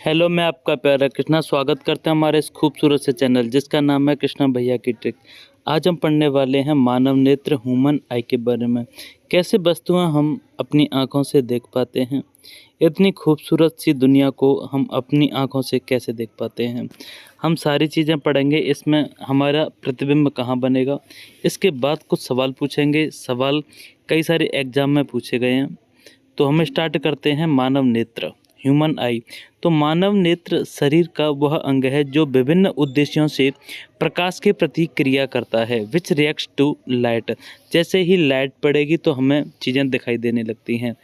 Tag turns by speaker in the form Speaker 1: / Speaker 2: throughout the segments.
Speaker 1: Hello, मैं आपका प्यारा कृष्णा स्वागत करता हूं हमारे इस खूबसूरत से चैनल जिसका नाम है कृष्णा भैया की ट्रिक। आज हम पढ़ने वाले हैं मानव नेत्र ह्यूमन आई के बारे में। कैसे वस्तुएं हम अपनी आंखों से देख पाते हैं, इतनी खूबसूरत सी दुनिया को हम अपनी आंखों से कैसे देख पाते हैं। हम सारी चीज़ें पढ़ेंगे, इसमें हमारा प्रतिबिंब कहाँ बनेगा। इसके बाद कुछ सवाल पूछेंगे, सवाल कई सारे एग्जाम में पूछे गए हैं। तो हम स्टार्ट करते हैं मानव नेत्र ह्यूमन आई। तो मानव नेत्र शरीर का वह अंग है जो विभिन्न उद्देश्यों से प्रकाश के प्रति क्रिया करता है। Which reacts to light. जैसे ही लाइट पड़ेगी तो हमें चीज़ें दिखाई देने लगती हैं।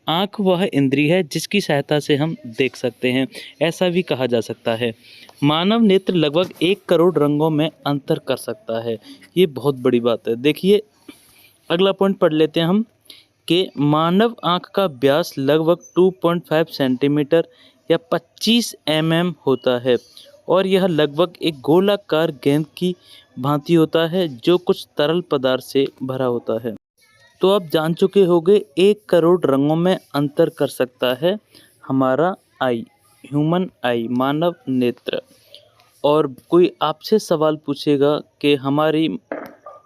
Speaker 1: आँख वह इंद्रिय है जिसकी सहायता से हम देख सकते हैं, ऐसा भी कहा जा सकता है। मानव नेत्र लगभग 1 करोड़ रंगों में अंतर कर सकता है। ये बहुत बड़ी बात है। देखिए, अगला पॉइंट पढ़ लेते हैं हम कि मानव आँख का व्यास लगभग 2.5 सेंटीमीटर या 25 mm होता है और यह लगभग एक गोलाकार गेंद की भांति होता है जो कुछ तरल पदार्थ से भरा होता है। तो आप जान चुके होंगे 1 करोड़ रंगों में अंतर कर सकता है हमारा आई, ह्यूमन आई, मानव नेत्र। और कोई आपसे सवाल पूछेगा कि हमारी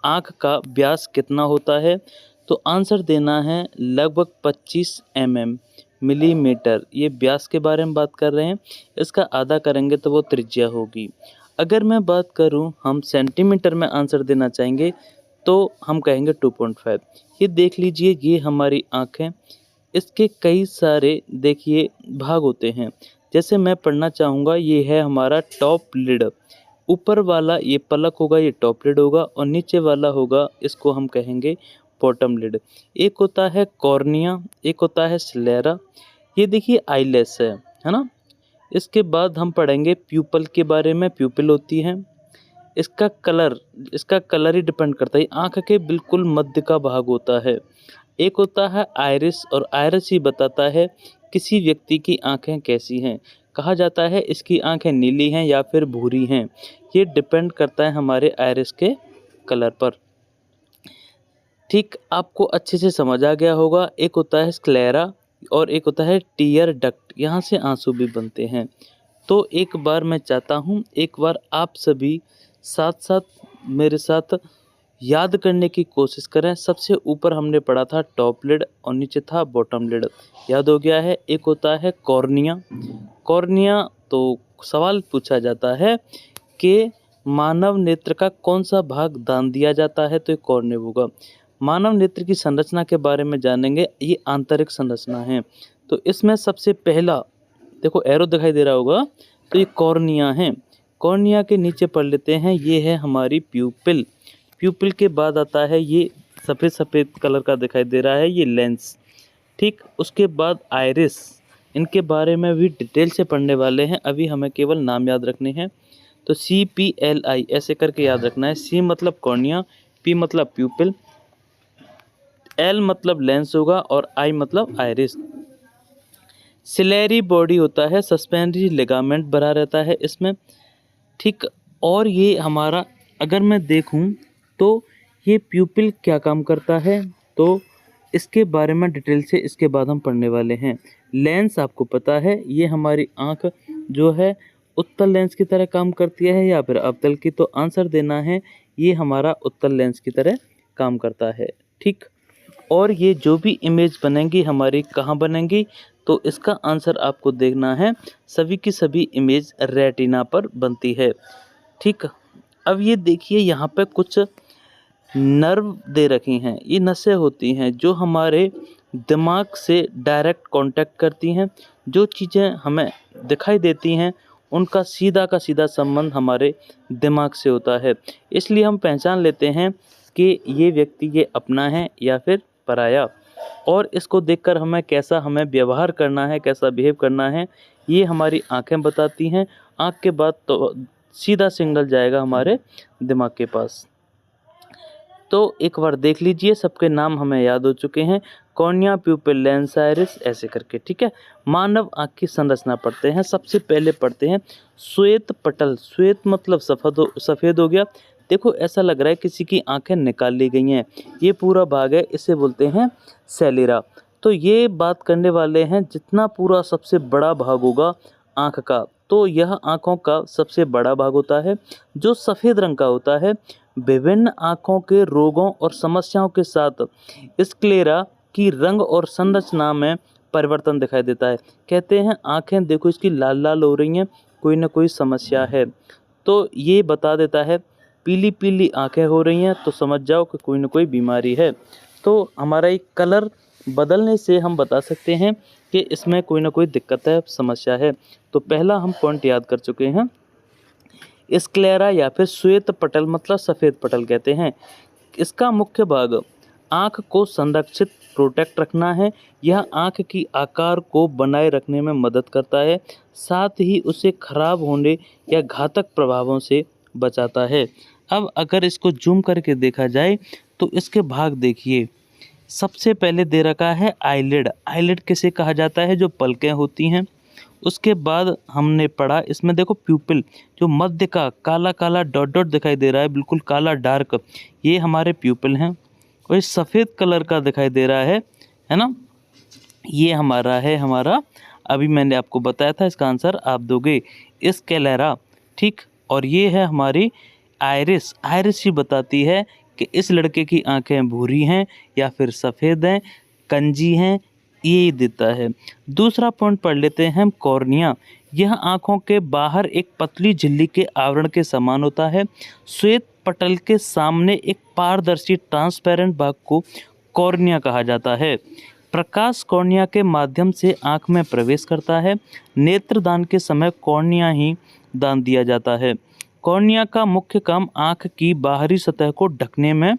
Speaker 1: आँख का व्यास कितना होता है, तो आंसर देना है लगभग 25 मिलीमीटर। ये व्यास के बारे में बात कर रहे हैं, इसका आधा करेंगे तो वो त्रिज्या होगी। अगर मैं बात करूं, हम सेंटीमीटर में आंसर देना चाहेंगे तो हम कहेंगे 2.5। ये देख लीजिए, ये हमारी आँख है। इसके कई सारे देखिए भाग होते हैं। जैसे मैं पढ़ना चाहूँगा, ये है हमारा टॉप लिड। ऊपर वाला ये पलक होगा, ये टॉप लिड होगा, और नीचे वाला होगा, इसको हम कहेंगे बॉटम लिड। एक होता है कॉर्निया, एक होता है स्लेरा। ये देखिए आईलेस है ना। इसके बाद हम पढ़ेंगे प्यूपल के बारे में। प्यूपिल होती है, इसका कलर ही डिपेंड करता है, आँख के बिल्कुल मध्य का भाग होता है। एक होता है आइरिस, और आइरिस ही बताता है किसी व्यक्ति की आँखें कैसी हैं। कहा जाता है इसकी आँखें नीली हैं या फिर भूरी हैं। ये डिपेंड करता है हमारे आइरिस के कलर पर। ठीक, आपको अच्छे से समझ आ गया होगा। एक होता है स्क्लेरा और एक होता है टीयर डक्ट, यहाँ से आंसू भी बनते हैं। तो एक बार मैं चाहता हूँ, एक बार आप सभी साथ साथ मेरे साथ याद करने की कोशिश करें। सबसे ऊपर हमने पढ़ा था टॉप लिड और नीचे था बॉटम लिड, याद हो गया है। एक होता है कॉर्निया। कॉर्निया, तो सवाल पूछा जाता है कि मानव नेत्र का कौन सा भाग दान दिया जाता है, तो ये कॉर्निया होगा। मानव नेत्र की संरचना के बारे में जानेंगे। ये आंतरिक संरचना है। तो इसमें सबसे पहला देखो एरो दिखाई दे रहा होगा, तो ये कॉर्निया है। कॉर्निया के नीचे पढ़ लेते हैं, ये है हमारी प्यूपिल। प्यूपिल के बाद आता है ये सफ़ेद सफ़ेद कलर का दिखाई दे रहा है, ये लेंस। ठीक, उसके बाद आइरिस। इनके बारे में भी डिटेल से पढ़ने वाले हैं, अभी हमें केवल नाम याद रखने हैं। तो CPLI ऐसे करके याद रखना है। C मतलब कॉर्निया, P मतलब प्यूपिल, L मतलब लेंस होगा, और I मतलब आइरिस। सिलेरी बॉडी होता है, सस्पेंडरी लिगामेंट भरा रहता है इसमें। ठीक, और ये हमारा अगर मैं देखूं तो ये प्यूपिल क्या काम करता है, तो इसके बारे में डिटेल से इसके बाद हम पढ़ने वाले हैं। लेंस आपको पता है, ये हमारी आँख जो है उत्तल लेंस की तरह काम करती है या फिर अवतल की, तो आंसर देना है ये हमारा उत्तल लेंस की तरह काम करता है। ठीक, और ये जो भी इमेज बनेंगी हमारी कहाँ बनेंगी, तो इसका आंसर आपको देखना है। सभी की सभी इमेज रेटिना पर बनती है। ठीक, अब ये देखिए यहाँ पे कुछ नर्व दे रखी हैं। ये नसें होती हैं जो हमारे दिमाग से डायरेक्ट कांटेक्ट करती हैं। जो चीज़ें हमें दिखाई देती हैं उनका सीधा का सीधा संबंध हमारे दिमाग से होता है। इसलिए हम पहचान लेते हैं कि ये व्यक्ति ये अपना है या फिर पराया, और इसको देखकर हमें व्यवहार करना है, कैसा बिहेव करना है, ये हमारी आंखें बताती हैं। आंख के बाद तो सीधा सिग्नल जाएगा हमारे दिमाग के पास। तो एक बार देख लीजिए, सबके नाम हमें याद हो चुके हैं, कॉर्निया, प्यूपिल, लेंस, आइरिस, ऐसे करके। ठीक है, मानव आँख की संरचना पढ़ते हैं। सबसे पहले पढ़ते हैं श्वेत पटल। श्वेत मतलब सफ़ेद हो गया। देखो ऐसा लग रहा है किसी की आंखें निकाल ली गई हैं। ये पूरा भाग है, इसे बोलते हैं सेलेरा। तो ये बात करने वाले हैं जितना पूरा सबसे बड़ा भाग होगा आँख का, तो यह आँखों का सबसे बड़ा भाग होता है जो सफ़ेद रंग का होता है। विभिन्न आँखों के रोगों और समस्याओं के साथ स्क्लेरा की रंग और संरचना में परिवर्तन दिखाई देता है। कहते हैं आँखें देखो इसकी लाल लाल हो रही हैं, कोई ना कोई समस्या है। तो ये बता देता है पीली पीली आँखें हो रही हैं तो समझ जाओ कि कोई ना कोई बीमारी है। तो हमारा एक कलर बदलने से हम बता सकते हैं कि इसमें कोई ना कोई दिक्कत है, समस्या है। तो पहला हम पॉइंट याद कर चुके हैं। स्क्लेरा या फिर श्वेत पटल मतलब सफ़ेद पटल कहते हैं। इसका मुख्य भाग आँख को संरक्षित प्रोटेक्ट रखना है। यह आँख की आकार को बनाए रखने में मदद करता है, साथ ही उसे खराब होने या घातक प्रभावों से बचाता है। अब अगर इसको जूम करके देखा जाए तो इसके भाग देखिए। सबसे पहले दे रखा है आईलिड। आईलिड किसे कहा जाता है? जो पलकें होती हैं। उसके बाद हमने पढ़ा इसमें देखो प्यूपिल, जो मध्य का काला काला डॉट डॉट दिखाई दे रहा है, बिल्कुल काला डार्क, ये हमारे प्यूपिल हैं। और ये सफ़ेद कलर का दिखाई दे रहा है ना, ये हमारा अभी मैंने आपको बताया था, इसका आंसर आप दोगे स्क्लेरा, ठीक। और ये है हमारी आइरिस। आइरिस ही बताती है कि इस लड़के की आंखें भूरी हैं या फिर सफ़ेद हैं, कंजी हैं, ये देता है। दूसरा पॉइंट पढ़ लेते हैं हम, कॉर्निया। यह आंखों के बाहर एक पतली झिल्ली के आवरण के समान होता है। श्वेत पटल के सामने एक पारदर्शी ट्रांसपेरेंट भाग को कॉर्निया कहा जाता है। प्रकाश कॉर्निया के माध्यम से आंख में प्रवेश करता है। नेत्रदान के समय कॉर्निया ही दान दिया जाता है। कॉर्निया का मुख्य काम आंख की बाहरी सतह को ढकने में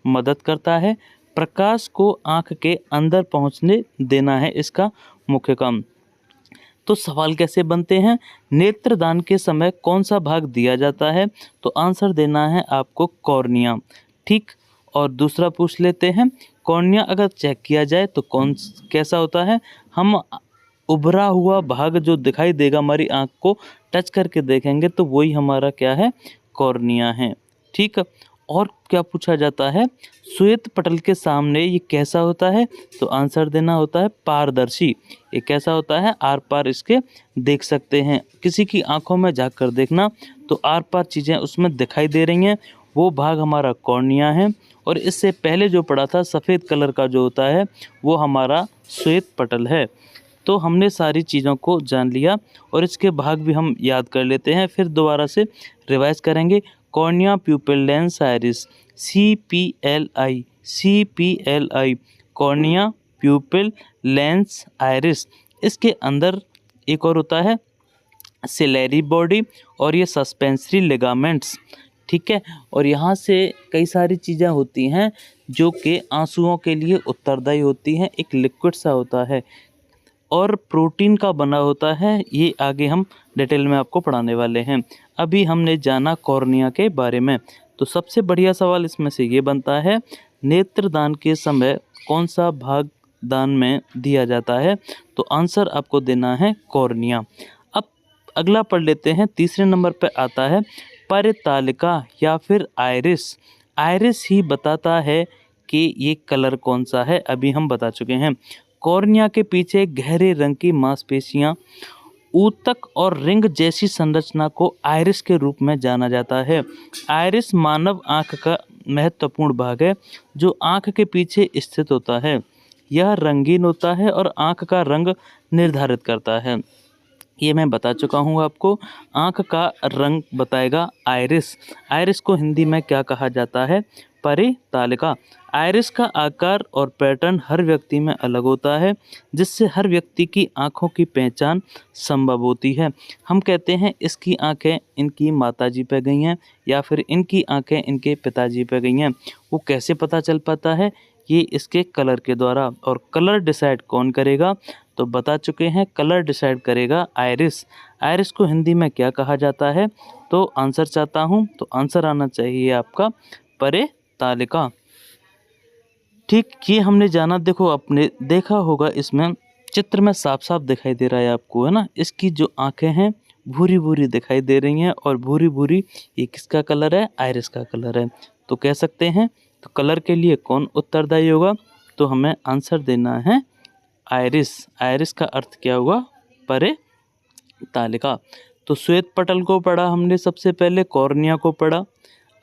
Speaker 1: मदद करता है। प्रकाश को आंख के अंदर पहुंचने देना है इसका मुख्य काम। तो सवाल कैसे बनते हैं? नेत्रदान के समय कौन सा भाग दिया जाता है? तो आंसर देना है आपको कॉर्निया, ठीक। और दूसरा पूछ लेते हैं, कॉर्निया अगर चेक किया जाए तो कैसा होता है? हम उभरा हुआ भाग जो दिखाई देगा हमारी आंख को टच करके देखेंगे तो वही हमारा क्या है? कॉर्निया है, ठीक। और क्या पूछा जाता है? श्वेत पटल के सामने ये कैसा होता है? तो आंसर देना होता है पारदर्शी। ये कैसा होता है? आर पार इसके देख सकते हैं। किसी की आंखों में झाँक कर देखना तो आर पार चीज़ें उसमें दिखाई दे रही हैं, वो भाग हमारा कॉर्निया है। और इससे पहले जो पढ़ा था सफ़ेद कलर का जो होता है वो हमारा श्वेत पटल है। तो हमने सारी चीज़ों को जान लिया और इसके भाग भी हम याद कर लेते हैं, फिर दोबारा से रिवाइज करेंगे। Cornea, प्यूपिल, lens, iris, CPLI, cornea, प्यूपिल, lens, iris. इसके अंदर एक और होता है सिलेरी बॉडी और ये सस्पेंसरी लिगामेंट्स, ठीक है। और यहाँ से कई सारी चीज़ें होती हैं जो कि आंसुओं के लिए उत्तरदायी होती हैं। एक लिक्विड सा होता है और प्रोटीन का बना होता है, ये आगे हम डिटेल में आपको पढ़ाने वाले हैं। अभी हमने जाना कॉर्निया के बारे में। तो सबसे बढ़िया सवाल इसमें से ये बनता है, नेत्रदान के समय कौन सा भाग दान में दिया जाता है? तो आंसर आपको देना है कॉर्निया। अब अगला पढ़ लेते हैं, तीसरे नंबर पे आता है परितालिका या फिर आइरिस। आइरिस ही बताता है कि ये कलर कौन सा है, अभी हम बता चुके हैं। कॉर्निया के पीछे गहरे रंग की मांसपेशियां, ऊतक और रिंग जैसी संरचना को आइरिस के रूप में जाना जाता है। आइरिस मानव आंख का महत्वपूर्ण भाग है जो आंख के पीछे स्थित होता है। यह रंगीन होता है और आंख का रंग निर्धारित करता है। ये मैं बता चुका हूँ आपको। आँख का रंग बताएगा आइरिस। आइरिस को हिंदी में क्या कहा जाता है? परितालिका। आइरिस का आकार और पैटर्न हर व्यक्ति में अलग होता है, जिससे हर व्यक्ति की आँखों की पहचान संभव होती है। हम कहते हैं इसकी आँखें इनकी माताजी पे गई हैं या फिर इनकी आँखें इनके पिताजी पे गई हैं। वो कैसे पता चल पाता है? ये इसके कलर के द्वारा। और कलर डिसाइड कौन करेगा? तो बता चुके हैं, कलर डिसाइड करेगा आइरिस। आइरिस को हिंदी में क्या कहा जाता है? तो आंसर चाहता हूँ, तो आंसर आना चाहिए आपका परितालिका, ठीक। ये हमने जाना। देखो आपने देखा होगा इसमें चित्र में साफ साफ दिखाई दे रहा है आपको, है ना। इसकी जो आंखें हैं भूरी भूरी दिखाई दे रही हैं और भूरी भूरी ये किसका कलर है? आइरिस का कलर है। तो कह सकते हैं तो कलर के लिए कौन उत्तरदायी होगा? तो हमें आंसर देना है आइरिस। आइरिस का अर्थ क्या हुआ? तालिका। तो श्वेत पटल को पढ़ा हमने सबसे पहले, कॉर्निया को पढ़ा,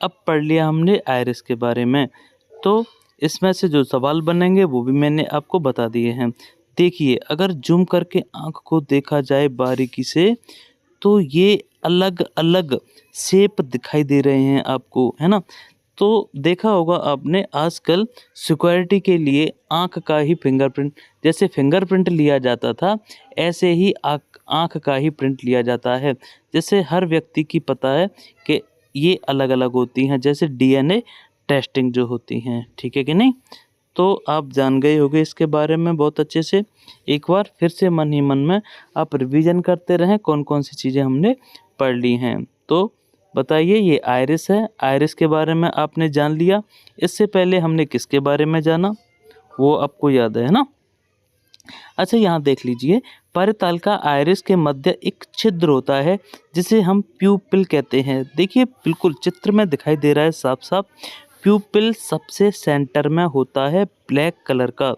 Speaker 1: अब पढ़ लिया हमने आइरिस के बारे में। तो इसमें से जो सवाल बनेंगे वो भी मैंने आपको बता दिए हैं। देखिए, अगर जूम करके आँख को देखा जाए बारीकी से, तो ये अलग अलग शेप दिखाई दे रहे हैं आपको, है ना। तो देखा होगा आपने, आजकल सिक्योरिटी के लिए आँख का ही फिंगरप्रिंट, जैसे फिंगरप्रिंट लिया जाता था, ऐसे ही आँख का ही प्रिंट लिया जाता है। जैसे हर व्यक्ति की पता है कि ये अलग अलग होती हैं, जैसे डीएनए टेस्टिंग जो होती हैं, ठीक है कि नहीं। तो आप जान गए होंगे इसके बारे में बहुत अच्छे से। एक बार फिर से मन ही मन में आप रिवीजन करते रहें कौन कौन सी चीज़ें हमने पढ़ ली हैं। तो बताइए, ये आइरिस है, आइरिस के बारे में आपने जान लिया। इससे पहले हमने किसके बारे में जाना, वो आपको याद है ना। अच्छा, यहाँ देख लीजिए, परितालिका आइरिस के मध्य एक छिद्र होता है जिसे हम प्यूपिल कहते हैं। देखिए, बिल्कुल चित्र में दिखाई दे रहा है साफ साफ, प्यूपिल सबसे सेंटर में होता है, ब्लैक कलर का।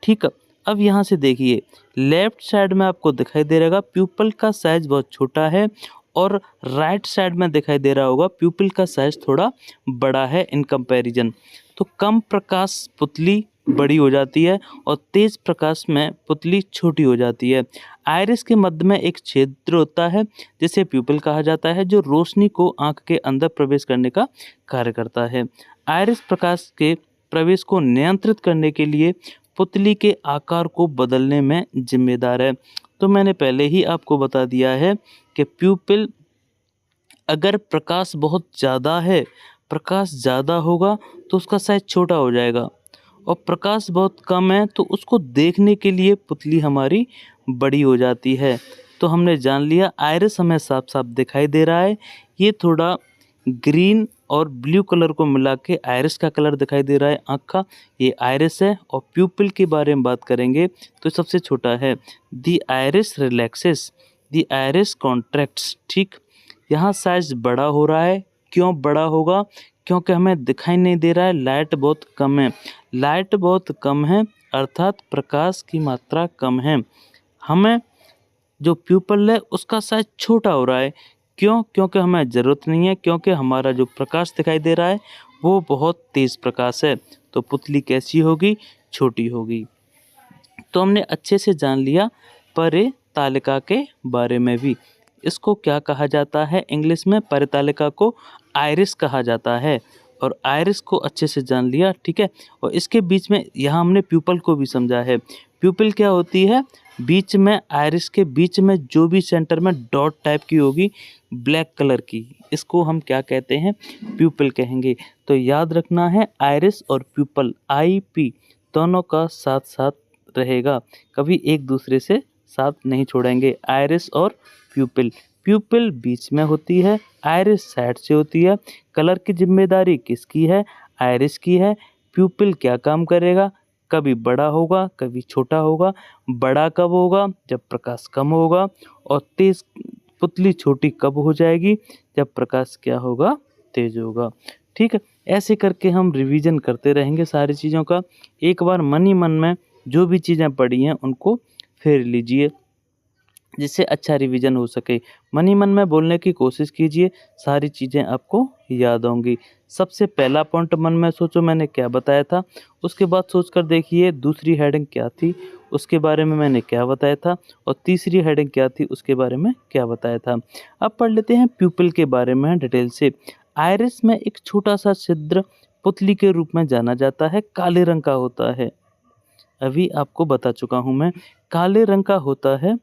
Speaker 1: ठीक है, अब यहाँ से देखिए, लेफ्ट साइड में आपको दिखाई दे रहेगा प्यूपिल का साइज बहुत छोटा है, और राइट साइड में दिखाई दे रहा होगा प्यूपिल का साइज थोड़ा बड़ा है इन कंपैरिजन। तो कम प्रकाश पुतली बड़ी हो जाती है और तेज प्रकाश में पुतली छोटी हो जाती है। आइरिस के मध्य में एक छिद्र होता है जिसे प्यूपिल कहा जाता है, जो रोशनी को आंख के अंदर प्रवेश करने का कार्य करता है। आइरिस प्रकाश के प्रवेश को नियंत्रित करने के लिए पुतली के आकार को बदलने में जिम्मेदार है। तो मैंने पहले ही आपको बता दिया है कि प्यूपिल, अगर प्रकाश बहुत ज़्यादा है, प्रकाश ज़्यादा होगा तो उसका साइज छोटा हो जाएगा, और प्रकाश बहुत कम है तो उसको देखने के लिए पुतली हमारी बड़ी हो जाती है। तो हमने जान लिया, आइरिस हमें साफ साफ दिखाई दे रहा है। ये थोड़ा ग्रीन और ब्लू कलर को मिला के आइरिस का कलर दिखाई दे रहा है आँख का, ये आइरिस है। और प्यूपिल के बारे में बात करेंगे तो सबसे छोटा है। दी आइरिस रिलैक्सेस, दी आइरिस कॉन्ट्रैक्ट्स। ठीक, यहाँ साइज बड़ा हो रहा है। क्यों बड़ा होगा? क्योंकि हमें दिखाई नहीं दे रहा है, लाइट बहुत कम है। लाइट बहुत कम है अर्थात प्रकाश की मात्रा कम है। हमें जो प्यूपल है उसका साइज छोटा हो रहा है। क्यों? क्योंकि हमें ज़रूरत नहीं है, क्योंकि हमारा जो प्रकाश दिखाई दे रहा है वो बहुत तेज़ प्रकाश है। तो पुतली कैसी होगी? छोटी होगी। तो हमने अच्छे से जान लिया परितालिका के बारे में भी। इसको क्या कहा जाता है इंग्लिश में? परितालिका को आइरिस कहा जाता है, और आइरिस को अच्छे से जान लिया, ठीक है। और इसके बीच में यहाँ हमने प्यूपल को भी समझा है। प्यूपिल क्या होती है? बीच में, आइरिस के बीच में जो भी सेंटर में डॉट टाइप की होगी ब्लैक कलर की, इसको हम क्या कहते हैं? प्यूपिल कहेंगे। तो याद रखना है, आइरिस और प्यूपल, IP दोनों का साथ साथ रहेगा, कभी एक दूसरे से साथ नहीं छोड़ेंगे। आइरिस और प्यूपिल, प्यूपिल बीच में होती है, आइरिस साइड से होती है। कलर की जिम्मेदारी किसकी है? आइरिस की है। प्यूपिल क्या काम करेगा? कभी बड़ा होगा, कभी छोटा होगा। बड़ा कब होगा? जब प्रकाश कम होगा। और तेज पुतली छोटी कब हो जाएगी? जब प्रकाश क्या होगा? तेज होगा। ठीक है, ऐसे करके हम रिवीजन करते रहेंगे सारी चीज़ों का। एक बार मन ही मन में जो भी चीज़ें पढ़ी हैं उनको फेर लीजिए, जिससे अच्छा रिवीजन हो सके। मन ही मन में बोलने की कोशिश कीजिए, सारी चीज़ें आपको याद होंगी। सबसे पहला पॉइंट मन में सोचो मैंने क्या बताया था, उसके बाद सोचकर देखिए दूसरी हेडिंग क्या थी, उसके बारे में मैंने क्या बताया था, और तीसरी हेडिंग क्या थी, उसके बारे में क्या बताया था। अब पढ़ लेते हैं प्यूपिल के बारे में डिटेल से। आइरिस में एक छोटा सा छिद्र पुतली के रूप में जाना जाता है, काले रंग का होता है। अभी आपको बता चुका हूँ मैं, काले रंग का होता है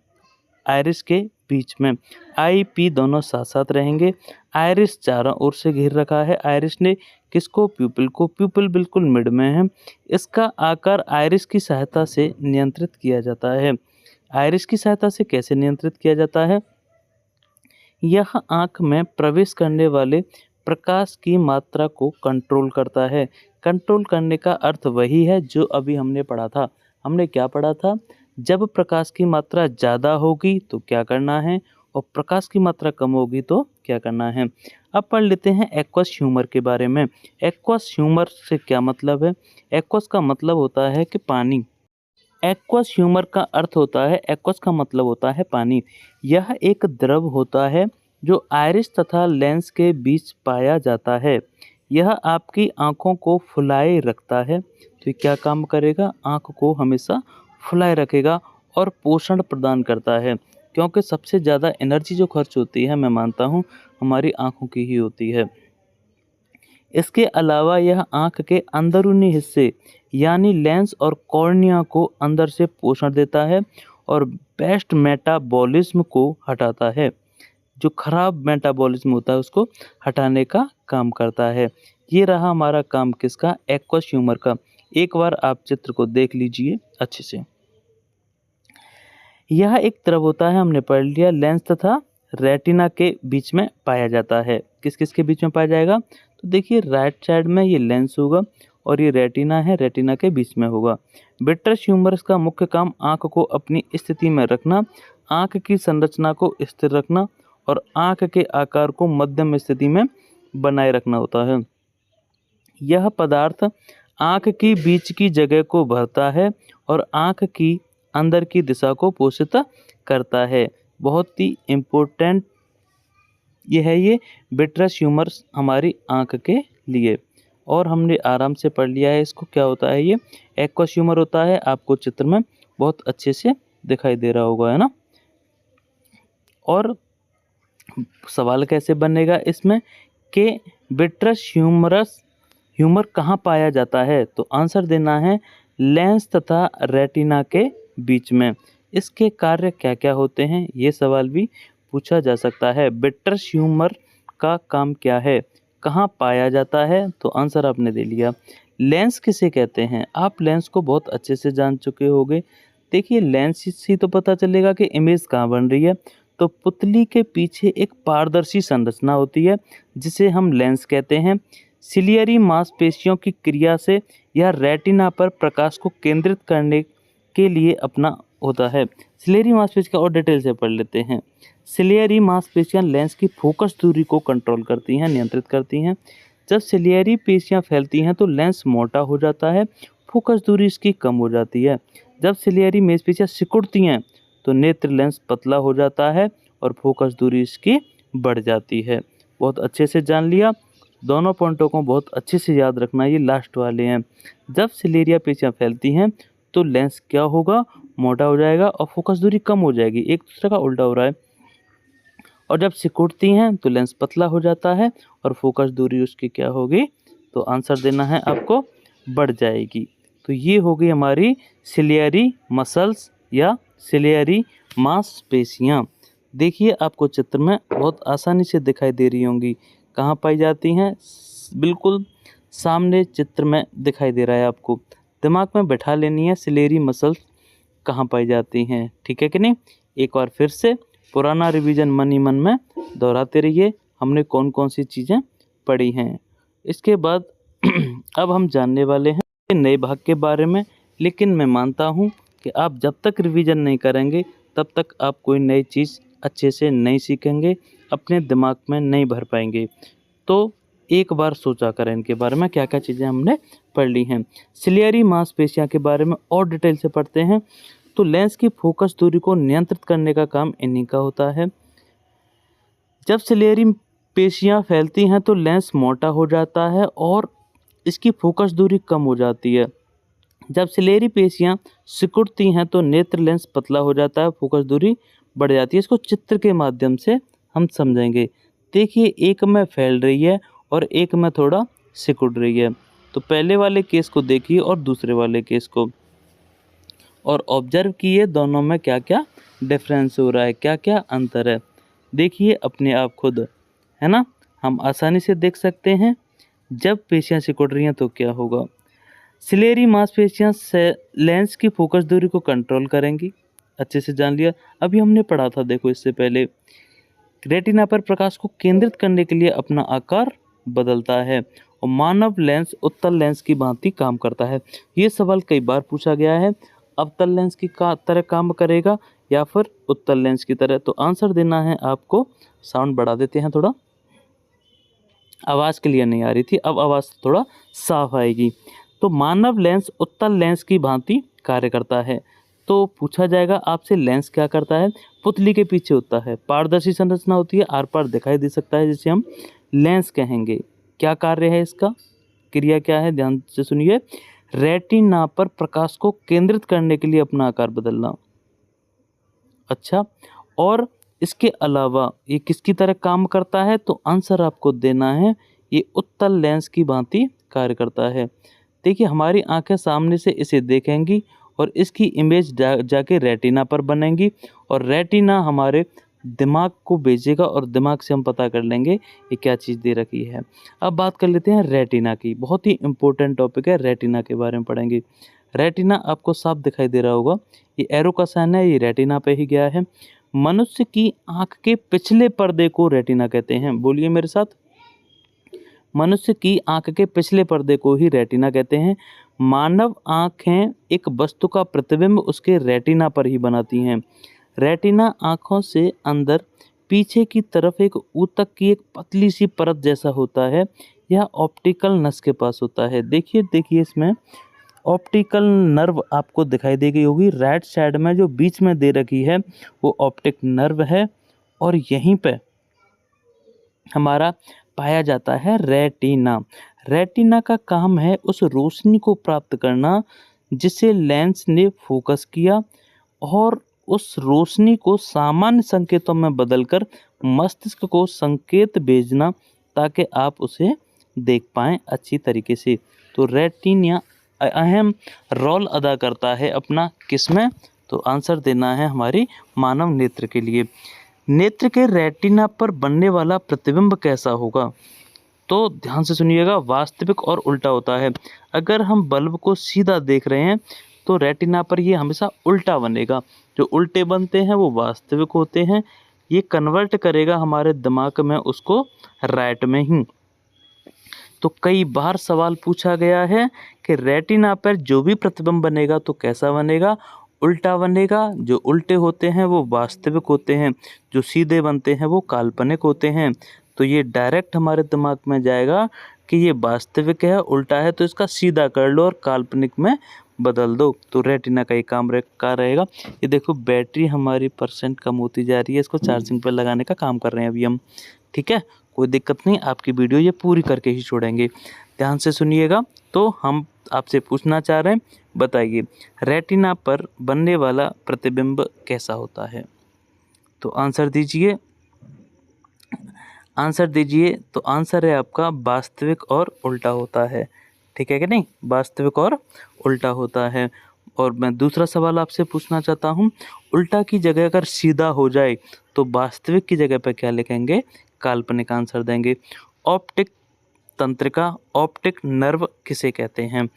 Speaker 1: आइरिस के बीच में। IP दोनों साथ साथ रहेंगे। आइरिस चारों ओर से घेर रखा है आइरिस ने, किसको? प्यूपिल को। प्यूपिल बिल्कुल मिड में है। इसका आकार आइरिस की सहायता से नियंत्रित किया जाता है। आइरिस की सहायता से कैसे नियंत्रित किया जाता है? यह आँख में प्रवेश करने वाले प्रकाश की मात्रा को कंट्रोल करता है। कंट्रोल करने का अर्थ वही है जो अभी हमने पढ़ा था। हमने क्या पढ़ा था? जब प्रकाश की मात्रा ज़्यादा होगी तो क्या करना है, और प्रकाश की मात्रा कम होगी तो क्या करना है। अब पढ़ लेते हैं एक्वस ह्यूमर के बारे में। एक्वस ह्यूमर से क्या मतलब है? एक्वस का मतलब होता है कि पानी। एक्वस ह्यूमर का अर्थ होता है, एक्वस का मतलब होता है पानी। यह एक द्रव होता है जो आइरिस तथा लेंस के बीच पाया जाता है। यह आपकी आंखों को फुलाए रखता है। तो ये क्या काम करेगा? आंख को हमेशा फुलाए रखेगा और पोषण प्रदान करता है, क्योंकि सबसे ज़्यादा एनर्जी जो खर्च होती है, मैं मानता हूँ, हमारी आंखों की ही होती है। इसके अलावा यह आँख के अंदरूनी हिस्से यानी लेंस और कॉर्निया को अंदर से पोषण देता है और बेस्ट मेटाबॉलिज्म को हटाता है। जो खराब मेटाबॉलिज्म होता है उसको हटाने का काम करता है। ये रहा हमारा काम किसका? एक्वस ह्यूमर का। एक बार आप चित्र को देख लीजिए अच्छे से। यह एक द्रव होता है, हमने पढ़ लिया, लेंस तथा रेटिना के बीच में पाया जाता है। किस किस के बीच में पाया जाएगा? तो देखिए, राइट साइड में ये लेंस होगा और ये रेटिना है, रेटिना के बीच में होगा। विट्रस ह्यूमरस का मुख्य काम आँख को अपनी स्थिति में रखना, आँख की संरचना को स्थिर रखना और आँख के आकार को मध्यम स्थिति में बनाए रखना होता है। यह पदार्थ आँख की बीच की जगह को भरता है और आँख की अंदर की दिशा को पोषित करता है। बहुत ही इम्पोर्टेंट ये है ये विट्रस ह्यूमरस हमारी आँख के लिए। और हमने आराम से पढ़ लिया है इसको। क्या होता है ये? एक्वस ह्यूमर होता है। आपको चित्र में बहुत अच्छे से दिखाई दे रहा होगा, है ना? और सवाल कैसे बनेगा इसमें कि विट्रस ह्यूमर कहाँ पाया जाता है? तो आंसर देना है लेंस तथा रेटिना के बीच में। इसके कार्य क्या क्या होते हैं, ये सवाल भी पूछा जा सकता है। विट्रस ह्यूमर का काम क्या है, कहाँ पाया जाता है? तो आंसर आपने दे लिया। लेंस किसे कहते हैं? आप लेंस को बहुत अच्छे से जान चुके होंगे। देखिए, लेंस से तो पता चलेगा कि इमेज कहाँ बन रही है। तो पुतली के पीछे एक पारदर्शी संरचना होती है जिसे हम लेंस कहते हैं। सिलियरी मांसपेशियों की क्रिया से यह रेटिना पर प्रकाश को केंद्रित करने के लिए अपना होता है। सिलियरी मांसपेशी का और डिटेल से पढ़ लेते हैं। सिलियरी मांसपेशियां लेंस की फोकस दूरी को कंट्रोल करती हैं, नियंत्रित करती हैं। जब सिलियरी पेशियां फैलती हैं तो लेंस मोटा हो जाता है, फोकस दूरी इसकी कम हो जाती है। जब सिलियरी मांसपेशियां सिकुड़ती हैं तो नेत्र लेंस पतला हो जाता है और फोकस दूरी इसकी बढ़ जाती है। बहुत अच्छे से जान लिया। दोनों पॉइंटों को बहुत अच्छे से याद रखना, ये लास्ट वाले हैं। जब सिलेरिया पेशियां फैलती हैं तो लेंस क्या होगा? मोटा हो जाएगा और फोकस दूरी कम हो जाएगी। एक दूसरे का उल्टा हो रहा है। और जब सिकुड़ती हैं तो लेंस पतला हो जाता है और फोकस दूरी उसकी क्या होगी? तो आंसर देना है आपको, बढ़ जाएगी। तो ये होगी हमारी सिलियरी मसल्स या सिलियरी मांसपेशियाँ। देखिए, आपको चित्र में बहुत आसानी से दिखाई दे रही होंगी। कहाँ पाई जाती हैं? बिल्कुल सामने चित्र में दिखाई दे रहा है आपको। दिमाग में बैठा लेनी है सिलियरी मसल्स कहाँ पाई जाती हैं, ठीक है कि नहीं? एक बार फिर से पुराना रिवीजन मन ही मन में दोहराते रहिए, हमने कौन कौन सी चीज़ें पढ़ी हैं। इसके बाद अब हम जानने वाले हैं नए भाग के बारे में। लेकिन मैं मानता हूँ कि आप जब तक रिवीजन नहीं करेंगे तब तक आप कोई नई चीज़ अच्छे से नहीं सीखेंगे, अपने दिमाग में नहीं भर पाएंगे। तो एक बार सोचा करें इनके बारे में, क्या क्या चीज़ें हमने पढ़ ली हैं। सिलियरी मांसपेशियाँ के बारे में और डिटेल से पढ़ते हैं। तो लेंस की फोकस दूरी को नियंत्रित करने का काम इन्हीं का होता है। जब सिलियरी पेशियां फैलती हैं तो लेंस मोटा हो जाता है और इसकी फोकस दूरी कम हो जाती है। जब सिलियरी पेशियां सिकुड़ती हैं तो नेत्र लेंस पतला हो जाता है, फोकस दूरी बढ़ जाती है। इसको चित्र के माध्यम से हम समझेंगे। देखिए, एक में फैल रही है और एक में थोड़ा सिकुड़ रही है। तो पहले वाले केस को देखिए और दूसरे वाले केस को, और ऑब्जर्व किए दोनों में क्या क्या डिफरेंस हो रहा है, क्या क्या अंतर है। देखिए अपने आप खुद, है ना? हम आसानी से देख सकते हैं। जब पेशियां सिकुड़ रही हैं तो क्या होगा? सिलेरी मांसपेशियां लेंस की फोकस दूरी को कंट्रोल करेंगी। अच्छे से जान लिया। अभी हमने पढ़ा था, देखो इससे पहले, रेटिना पर प्रकाश को केंद्रित करने के लिए अपना आकार बदलता है और मानव लेंस उत्तल लेंस की भांति काम करता है। ये सवाल कई बार पूछा गया है। अवतल लेंस की तरह काम करेगा या फिर उत्तल लेंस की तरह? तो आंसर देना है आपको। साउंड बढ़ा देते हैं थोड़ा, आवाज़ क्लियर नहीं आ रही थी, अब आवाज़ थोड़ा साफ आएगी। तो मानव लेंस उत्तल लेंस की भांति कार्य करता है। तो पूछा जाएगा आपसे लेंस क्या करता है, पुतली के पीछे होता है, पारदर्शी संरचना होती है, आर पार दिखाई दे सकता है, जिसे हम लेंस कहेंगे। क्या कार्य है इसका, क्रिया क्या है, ध्यान से सुनिए। रेटिना पर प्रकाश को केंद्रित करने के लिए अपना आकार बदलना। अच्छा, और इसके अलावा ये किसकी तरह काम करता है, तो आंसर आपको देना है, ये उत्तल लेंस की भांति कार्य करता है। देखिए हमारी आंखें सामने से इसे देखेंगी और इसकी इमेज जाके रेटिना पर बनेंगी और रेटिना हमारे दिमाग को भेजेगा और दिमाग से हम पता कर लेंगे ये क्या चीज़ दे रखी है। अब बात कर लेते हैं रेटिना की, बहुत ही इंपॉर्टेंट टॉपिक है, रेटिना के बारे में पढ़ेंगे। रेटिना आपको साफ दिखाई दे रहा होगा, ये एरो का साइन है, ये रेटिना पे ही गया है। मनुष्य की आंख के पिछले पर्दे को रेटिना कहते हैं, बोलिए मेरे साथ। मनुष्य की आंख के पिछले पर्दे को ही रेटिना कहते हैं। मानव आंखें एक वस्तु का प्रतिबिंब उसके रेटिना पर ही बनाती हैं। रेटिना आंखों से अंदर पीछे की तरफ एक ऊतक की एक पतली सी परत जैसा होता है, यह ऑप्टिकल नस के पास होता है। देखिए इसमें ऑप्टिकल नर्व आपको दिखाई दे गई होगी, राइट साइड में जो बीच में दे रखी है वो ऑप्टिक नर्व है और यहीं पे हमारा पाया जाता है रेटिना। रेटिना का काम है उस रोशनी को प्राप्त करना जिसे लेंस ने फोकस किया और उस रोशनी को सामान्य संकेतों में बदलकर मस्तिष्क को संकेत भेजना ताकि आप उसे देख पाएं अच्छी तरीके से। तो रेटिना अहम रोल अदा करता है अपना किसमें, तो आंसर देना है हमारी मानव नेत्र के लिए। नेत्र के रेटिना पर बनने वाला प्रतिबिंब कैसा होगा, तो ध्यान से सुनिएगा, वास्तविक और उल्टा होता है। अगर हम बल्ब को सीधा देख रहे हैं तो रेटिना पर ये हमेशा उल्टा बनेगा, जो उल्टे बनते हैं वो वास्तविक होते हैं। ये कन्वर्ट करेगा हमारे दिमाग में उसको राइट में ही। तो कई बार सवाल पूछा गया है कि रेटिना पर जो भी प्रतिबिंब बनेगा तो कैसा बनेगा, उल्टा बनेगा। जो उल्टे होते हैं वो वास्तविक होते हैं, जो सीधे बनते हैं वो काल्पनिक होते हैं। तो ये डायरेक्ट हमारे दिमाग में जाएगा कि ये वास्तविक है, उल्टा है तो इसका सीधा कर लो और काल्पनिक में बदल दो। तो रेटिना का ये काम का रहेगा। ये देखो बैटरी हमारी परसेंट कम होती जा रही है, इसको चार्जिंग पर लगाने का काम कर रहे हैं अभी हम, ठीक है, कोई दिक्कत नहीं, आपकी वीडियो ये पूरी करके ही छोड़ेंगे। ध्यान से सुनिएगा। तो हम आपसे पूछना चाह रहे हैं, बताइए रेटिना पर बनने वाला प्रतिबिंब कैसा होता है, तो आंसर दीजिए। तो आंसर है आपका वास्तविक और उल्टा होता है, ठीक है कि नहीं, वास्तविक और उल्टा होता है। और मैं दूसरा सवाल आपसे पूछना चाहता हूँ, उल्टा की जगह अगर सीधा हो जाए तो वास्तविक की जगह पर क्या लिखेंगे, काल्पनिक आंसर देंगे। ऑप्टिक तंत्रिका, ऑप्टिक नर्व किसे कहते हैं?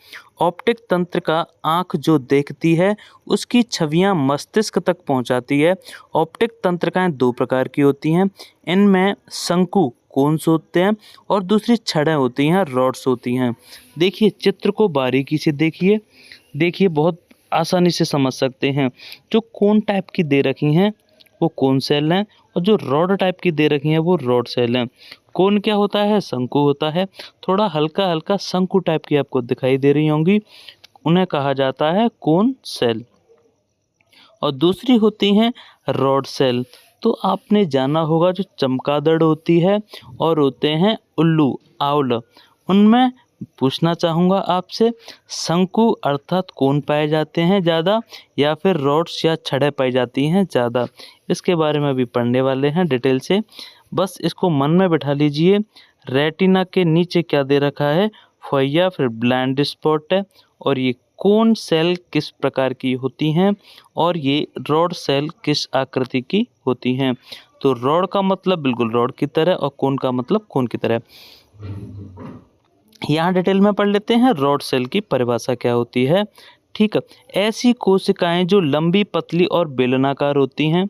Speaker 1: ऑप्टिक तंत्रिका आँख जो देखती है उसकी छवियां मस्तिष्क तक पहुंचाती है। ऑप्टिक तंत्रिकाएं दो प्रकार की होती हैं, इनमें शंकु कोन्स होते हैं और दूसरी छड़ें होती हैं, रॉड्स होती हैं। देखिए चित्र को बारीकी से देखिए बहुत आसानी से समझ सकते हैं। जो कोन टाइप की दे रखी हैं वो कोन सेल हैं और जो रॉड टाइप की दे रखी हैं वो रॉड सेल हैं। कोन क्या होता है, शंकु होता है, थोड़ा हल्का हल्का शंकु टाइप की आपको दिखाई दे रही होंगी, उन्हें कहा जाता है कोन सेल। और दूसरी होती हैं रॉड सेल। तो आपने जाना होगा जो चमगादड़ होती है और होते हैं उल्लू आउल, उनमें पूछना चाहूँगा आपसे, शंकु अर्थात कोन पाए जाते हैं ज़्यादा या फिर रॉड्स या छड़ें पाई जाती हैं ज़्यादा, इसके बारे में भी पढ़ने वाले हैं डिटेल से, बस इसको मन में बैठा लीजिए। रेटिना के नीचे क्या दे रखा है, फोया फिर ब्लाइंड स्पॉट है, और ये कोन सेल किस प्रकार की होती हैं और ये रॉड सेल किस आकृति की होती हैं। तो रॉड का मतलब बिल्कुल रॉड की तरह और कोन का मतलब कोन की तरह। यहाँ डिटेल में पढ़ लेते हैं रॉड सेल की परिभाषा क्या होती है, ठीक है। ऐसी कोशिकाएं जो लंबी पतली और बेलनाकार होती हैं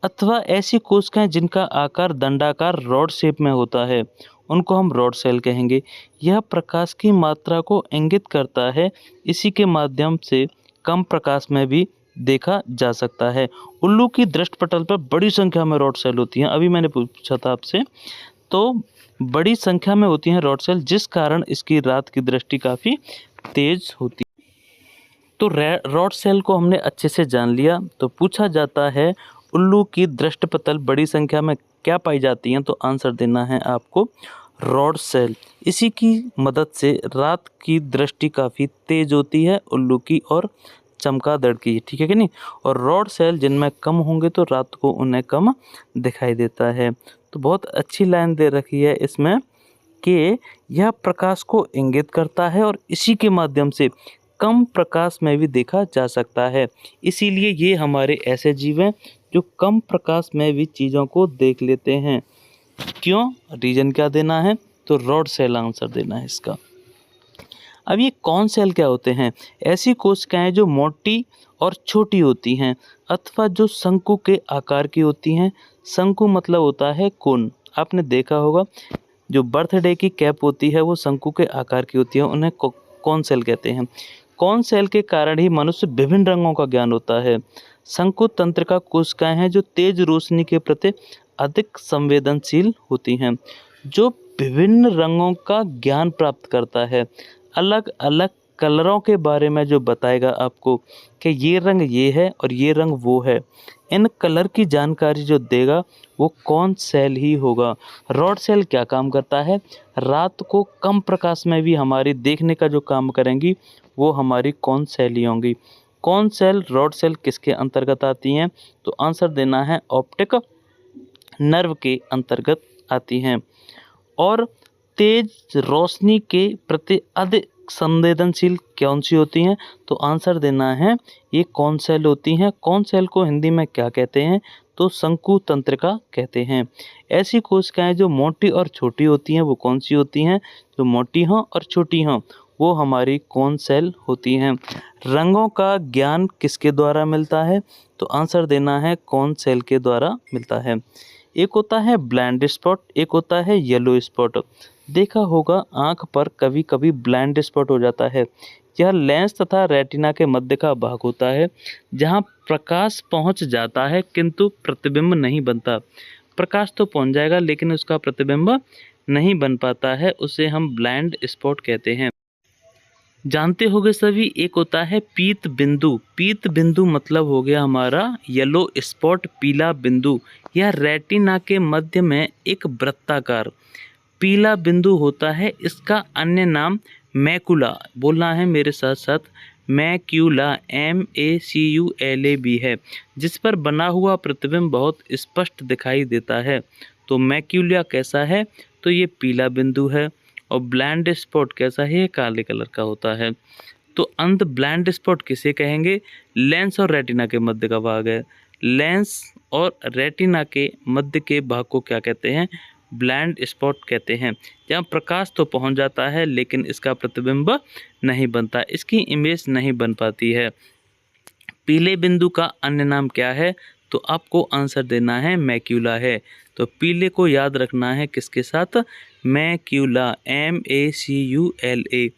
Speaker 1: अथवा ऐसी कोशिकाएं जिनका आकार दंडाकार रॉड शेप में होता है उनको हम रॉड सेल कहेंगे। यह प्रकाश की मात्रा को इंगित करता है, इसी के माध्यम से कम प्रकाश में भी देखा जा सकता है। उल्लू की दृष्टिपटल पर बड़ी संख्या में रॉड सेल होती हैं, अभी मैंने पूछा था आपसे, तो बड़ी संख्या में होती हैं रॉड सेल, जिस कारण इसकी रात की दृष्टि काफ़ी तेज होती। तो रॉड सेल को हमने अच्छे से जान लिया। तो पूछा जाता है उल्लू की दृष्टिपटल बड़ी संख्या में क्या पाई जाती हैं, तो आंसर देना है आपको रॉड सेल। इसी की मदद से रात की दृष्टि काफ़ी तेज होती है उल्लू की और चमगादड़ की, ठीक है कि नहीं। और रॉड सेल जिनमें कम होंगे तो रात को उन्हें कम दिखाई देता है। तो बहुत अच्छी लाइन दे रखी है इसमें कि यह प्रकाश को इंगित करता है और इसी के माध्यम से कम प्रकाश में भी देखा जा सकता है। इसीलिए ये हमारे ऐसे जीव हैं जो कम प्रकाश में भी चीज़ों को देख लेते हैं। क्यों, रीजन क्या देना है, तो रॉड सेल आंसर देना है इसका। अब ये कौन सेल क्या होते हैं? ऐसी कोशिकाएं जो मोटी और छोटी होती हैं अथवा जो शंकु के आकार की होती हैं। शंकु मतलब होता है कोन। आपने देखा होगा जो बर्थडे की कैप होती है वो शंकु के आकार की होती है, उन्हें कौन सेल कहते हैं। कौन सेल के कारण ही मनुष्य विभिन्न रंगों का ज्ञान होता है। शंकु तंत्रिका कोशिकाएं हैं जो तेज रोशनी के प्रति अधिक संवेदनशील होती हैं, जो विभिन्न रंगों का ज्ञान प्राप्त करता है। अलग अलग कलरों के बारे में जो बताएगा आपको कि ये रंग ये है और ये रंग वो है, इन कलर की जानकारी जो देगा वो कौन सेल ही होगा। रॉड सेल क्या काम करता है? रात को कम प्रकाश में भी हमारी देखने का जो काम करेंगी वो हमारी कौन सेल ही होंगी। कौन सेल, रॉड सेल किसके अंतर्गत आती हैं, तो आंसर देना है ऑप्टिक नर्व के अंतर्गत आती हैं। और तेज रोशनी के प्रति अधिक संवेदनशील कौन सी होती हैं, तो आंसर देना है ये कौन सेल होती हैं। कौन सेल को हिंदी में क्या कहते हैं, तो शंकु तंत्रिका कहते हैं। ऐसी कोशिकाएं जो मोटी और छोटी होती हैं वो कौन सी होती हैं, जो मोटी हों और छोटी हों वो हमारी कौन सेल होती हैं। रंगों का ज्ञान किसके द्वारा मिलता है, तो आंसर देना है कौन सेल के द्वारा मिलता है। एक होता है ब्लाइंड स्पॉट, एक होता है येलो स्पॉट। देखा होगा आँख पर कभी कभी ब्लाइंड स्पॉट हो जाता है। यह लेंस तथा रेटिना के मध्य का भाग होता है जहाँ प्रकाश पहुँच जाता है किंतु प्रतिबिंब नहीं बनता। प्रकाश तो पहुँच जाएगा लेकिन उसका प्रतिबिंब नहीं बन पाता है, उसे हम ब्लाइंड स्पॉट कहते हैं। जानते होंगे सभी, एक होता है पीत बिंदु। पीत बिंदु मतलब हो गया हमारा येलो स्पॉट, पीला बिंदु। यह रेटिना के मध्य में एक वृत्ताकार पीला बिंदु होता है। इसका अन्य नाम मैकुला, बोलना है मेरे साथ साथ, मैक्यूला, MACULA भी है, जिस पर बना हुआ प्रतिबिंब बहुत स्पष्ट दिखाई देता है। तो मैक्यूला कैसा है, तो ये पीला बिंदु है। और ब्लाइंड स्पॉट कैसा है, ये काले कलर का होता है। तो अंध ब्लाइंड स्पॉट किसे कहेंगे? लेंस और रेटिना के मध्य का भाग है। लेंस और रेटिना के मध्य के भाग को क्या कहते हैं? ब्लाइंड स्पॉट कहते हैं। जहाँ प्रकाश तो पहुँच जाता है लेकिन इसका प्रतिबिंब नहीं बनता, इसकी इमेज नहीं बन पाती है। पीले बिंदु का अन्य नाम क्या है, तो आपको आंसर देना है मैक्यूला है। तो पीले को याद रखना है किसके साथ? Macula, MACULA।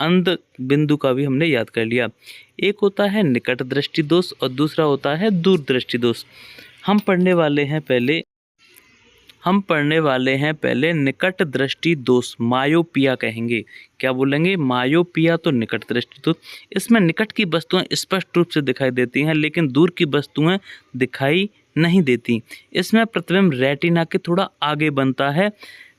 Speaker 1: अंध बिंदु का भी हमने याद कर लिया। एक होता है निकट दृष्टि दोष और दूसरा होता है दूर दृष्टि दोष। हम पढ़ने वाले हैं पहले निकट दृष्टि दोष, मायोपिया कहेंगे। क्या बोलेंगे? मायोपिया, तो निकट दृष्टि दोष। इसमें निकट की वस्तुएं स्पष्ट रूप से दिखाई देती हैं लेकिन दूर की वस्तुएं दिखाई नहीं देती। इसमें प्रतिबिंब रेटिना के थोड़ा आगे बनता है,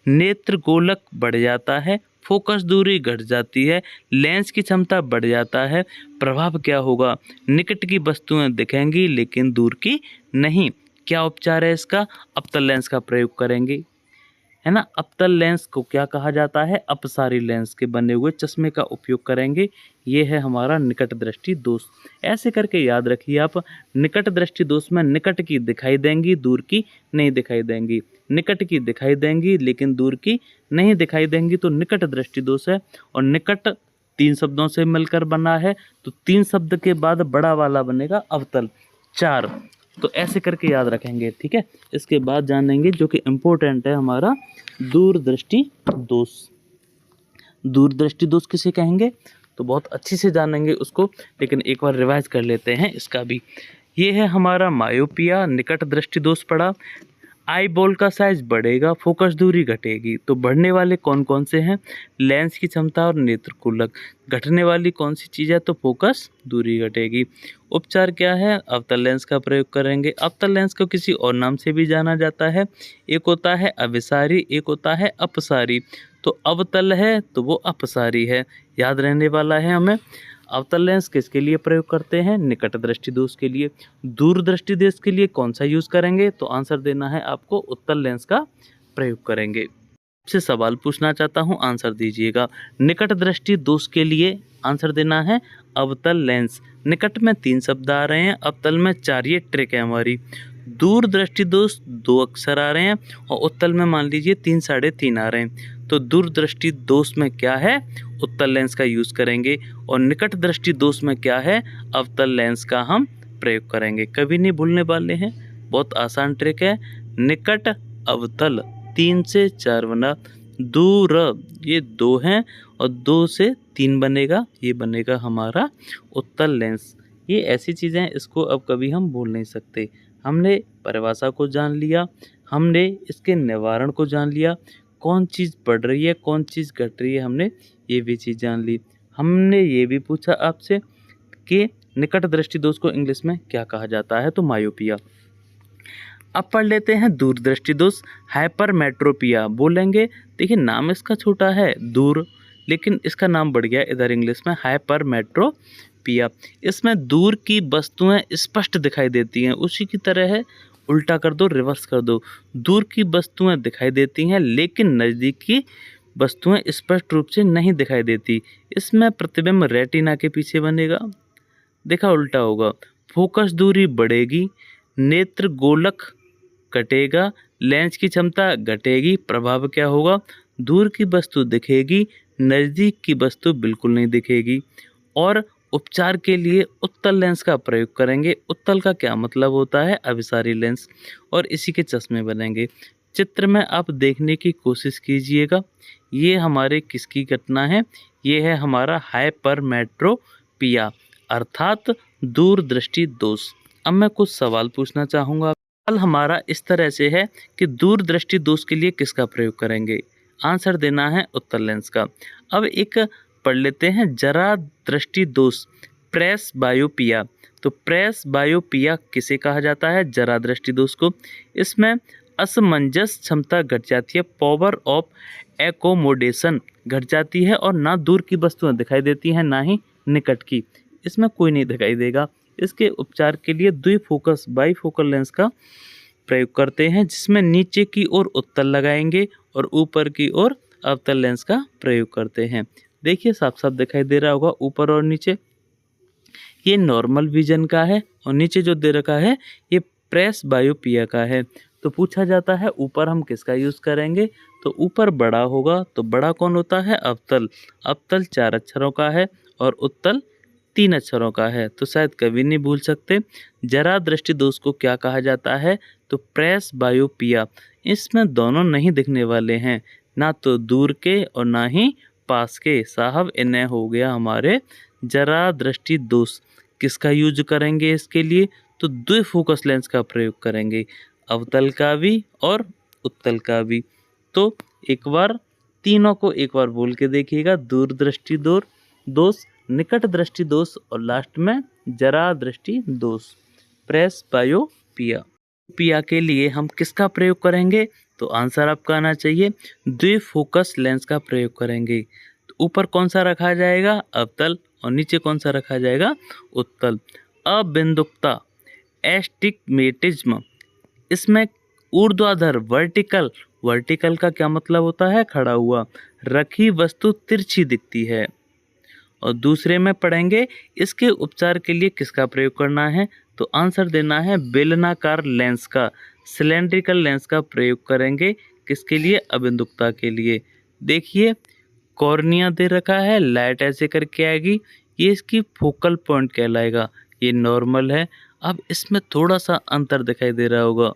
Speaker 1: नेत्र गोलक बढ़ जाता है, फोकस दूरी घट जाती है, लेंस की क्षमता बढ़ जाता है। प्रभाव क्या होगा? निकट की वस्तुएं दिखेंगी लेकिन दूर की नहीं। क्या उपचार है इसका? अवतल लेंस का प्रयोग करेंगे, है ना। अवतल लेंस को क्या कहा जाता है? अपसारी लेंस के बने हुए चश्मे का उपयोग करेंगे। ये है हमारा निकट दृष्टि दोष। ऐसे करके याद रखिए आप, निकट दृष्टि दोष में निकट की दिखाई देंगी, दूर की नहीं दिखाई देंगी। निकट की दिखाई देंगी लेकिन दूर की नहीं दिखाई देंगी, तो निकट दृष्टि दोष है। और निकट 3 शब्दों से मिलकर बना है, तो 3 शब्द के बाद बड़ा वाला बनेगा अवतल, 4। तो ऐसे करके याद रखेंगे, ठीक है। इसके बाद जानेंगे जो कि इम्पोर्टेंट है हमारा दूरदृष्टि दोष। दूरदृष्टि दोष किसे कहेंगे, तो बहुत अच्छी से जानेंगे उसको, लेकिन एक बार रिवाइज कर लेते हैं इसका भी। ये है हमारा मायोपिया, निकट दृष्टि दोष पड़ा। आई बॉल का साइज बढ़ेगा, फोकस दूरी घटेगी। तो बढ़ने वाले कौन कौन से हैं? लेंस की क्षमता और नेत्रकुलक। घटने वाली कौन सी चीज़ है? तो फोकस दूरी घटेगी। उपचार क्या है? अवतल लेंस का प्रयोग करेंगे। अवतल लेंस को किसी और नाम से भी जाना जाता है। एक होता है अभिसारी, एक होता है अपसारी। तो अवतल है तो वो अपसारी है, याद रहने वाला है हमें। अवतल लेंस किसके लिए प्रयोग करते हैं? निकट दृष्टि दोष के लिए। दूर दृष्टि दोष के लिए कौन सा यूज करेंगे? तो आंसर देना है आपको, उत्तल लेंस का प्रयोग करेंगे। आपसे सवाल पूछना चाहता हूं, आंसर दीजिएगा। निकट दृष्टि दोष के लिए आंसर देना है अवतल लेंस। निकट में 3 शब्द आ रहे हैं, अवतल में 4, ये ट्रिक है हमारी। दूर दृष्टि दोष 2 अक्षर आ रहे हैं और उत्तल में मान लीजिए 3, 3.5 आ रहे हैं। तो दूर दृष्टि दोष में क्या है? उत्तल लेंस का यूज करेंगे। और निकट दृष्टि दोष में क्या है? अवतल लेंस का हम प्रयोग करेंगे। कभी नहीं भूलने वाले हैं, बहुत आसान ट्रिक है। निकट अवतल 3 से 4 बना, दूर ये 2 हैं और 2 से 3 बनेगा, ये बनेगा हमारा उत्तल लेंस। ये ऐसी चीज़ें हैं, इसको अब कभी हम भूल नहीं सकते। हमने परिभाषा को जान लिया, हमने इसके निवारण को जान लिया, कौन चीज़ बढ़ रही है कौन चीज़ घट रही है, हमने ये भी चीज़ जान ली। हमने ये भी पूछा आपसे कि निकट दृष्टि दोष को इंग्लिश में क्या कहा जाता है? तो मायोपिया। अब पढ़ लेते हैं दूर दृष्टि दोष, हाइपरमेट्रोपिया बोलेंगे। देखिए नाम इसका छोटा है दूर, लेकिन इसका नाम बढ़ गया इधर इंग्लिश में हाइपरमेट्रोपिया। इसमें दूर की वस्तुएं स्पष्ट दिखाई देती हैं, उसी की तरह है, उल्टा कर दो, रिवर्स कर दो। दूर की वस्तुएं दिखाई देती हैं लेकिन नज़दीक की वस्तुएं स्पष्ट रूप से नहीं दिखाई देती। इसमें प्रतिबिंब रेटिना के पीछे बनेगा, देखा उल्टा होगा। फोकस दूरी बढ़ेगी, नेत्र गोलक घटेगा, लेंस की क्षमता घटेगी। प्रभाव क्या होगा? दूर की वस्तु दिखेगी, नज़दीक की वस्तु बिल्कुल नहीं दिखेगी। और उपचार के लिए उत्तल लेंस का प्रयोग करेंगे। उत्तल का क्या मतलब होता है? अभिसारी लेंस, और इसी के चश्मे बनेंगे। चित्र में आप देखने की कोशिश कीजिएगा, ये हमारे किसकी घटना है? ये है हमारा हाइपरमेट्रोपिया अर्थात दूर दृष्टि दोष। अब मैं कुछ सवाल पूछना चाहूँगा। सवाल हमारा इस तरह से है कि दूर दृष्टि दोष के लिए किसका प्रयोग करेंगे? आंसर देना है उत्तल लेंस का। अब एक पढ़ लेते हैं जरा दृष्टि दोष, प्रेस बायोपिया। तो प्रेस बायोपिया किसे कहा जाता है? जरा दृष्टि दोष को। इसमें असमंजस क्षमता घट जाती है, पावर ऑफ एकोमोडेशन घट जाती है, और ना दूर की वस्तुएं दिखाई देती हैं ना ही निकट की। इसमें कोई नहीं दिखाई देगा। इसके उपचार के लिए द्विफोकस बाईफोकल लेंस का प्रयोग करते हैं, जिसमें नीचे की ओर उत्तल लगाएंगे और ऊपर की ओर अवतल लेंस का प्रयोग करते हैं। देखिए साफ साफ दिखाई दे रहा होगा ऊपर और नीचे। ये नॉर्मल विजन का है और नीचे जो दे रखा है ये प्रेस बायोपिया का है। तो पूछा जाता है ऊपर हम किसका यूज करेंगे? तो ऊपर बड़ा होगा, तो बड़ा कौन होता है? अवतल। अवतल 4 अक्षरों का है और उत्तल 3 अक्षरों का है, तो शायद कभी नहीं भूल सकते। जरा दृष्टि दोष को क्या कहा जाता है? तो प्रेस बायोपिया। इसमें दोनों नहीं दिखने वाले हैं, ना तो दूर के और ना ही पास के। साहब इन्हें हो गया हमारे जरा दृष्टि दोष। किसका यूज करेंगे इसके लिए? तो द्विफोकस लेंस का प्रयोग करेंगे, अवतल का भी और उत्तल का भी। तो एक बार तीनों को एक बार बोल के देखिएगा, दूर दृष्टि दोष, निकट दृष्टि दोष और लास्ट में जरा दृष्टि दोष। प्रेस बायोपिया पिया के लिए हम किसका प्रयोग करेंगे? तो आंसर आपका आना चाहिए द्विफोकस लेंस का प्रयोग करेंगे। तो ऊपर कौन सा रखा जाएगा? अवतल, और नीचे कौन सा रखा जाएगा? उत्तल। अबिंदुकता एस्टिग्मेटिज्म, इसमें ऊर्ध्वाधर वर्टिकल का क्या मतलब होता है? खड़ा हुआ। रखी वस्तु तिरछी दिखती है। और दूसरे में पढ़ेंगे इसके उपचार के लिए किसका प्रयोग करना है? तो आंसर देना है बेलनाकार लेंस का, सिलेंड्रिकल लेंस का प्रयोग करेंगे। किसके लिए? अबिंदुकता के लिए। देखिए कॉर्निया दे रखा है, लाइट ऐसे करके आएगी, ये इसकी फोकल पॉइंट कहलाएगा। ये नॉर्मल है। अब इसमें थोड़ा सा अंतर दिखाई दे रहा होगा,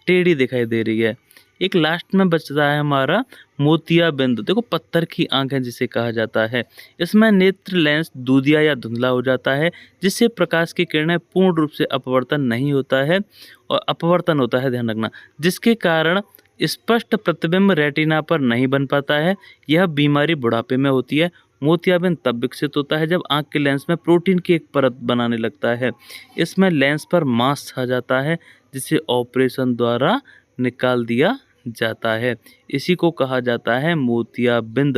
Speaker 1: टेढ़ी दिखाई दे रही है। एक लास्ट में बचता है हमारा मोतियाबिंद। देखो पत्थर की आंखें जिसे कहा जाता है। इसमें नेत्र लेंस दूधिया या धुंधला हो जाता है, जिससे प्रकाश की किरणें पूर्ण रूप से अपवर्तन नहीं होता है और अपवर्तन होता है, ध्यान रखना, जिसके कारण स्पष्ट प्रतिबिंब रेटिना पर नहीं बन पाता है। यह बीमारी बुढ़ापे में होती है। मोतियाबिंद तब विकसित होता है जब आंख के लेंस में प्रोटीन की एक परत बनाने लगता है। इसमें लेंस पर मांस छा जाता है, जिसे ऑपरेशन द्वारा निकाल दिया जाता है। इसी को कहा जाता है मोतियाबिंद।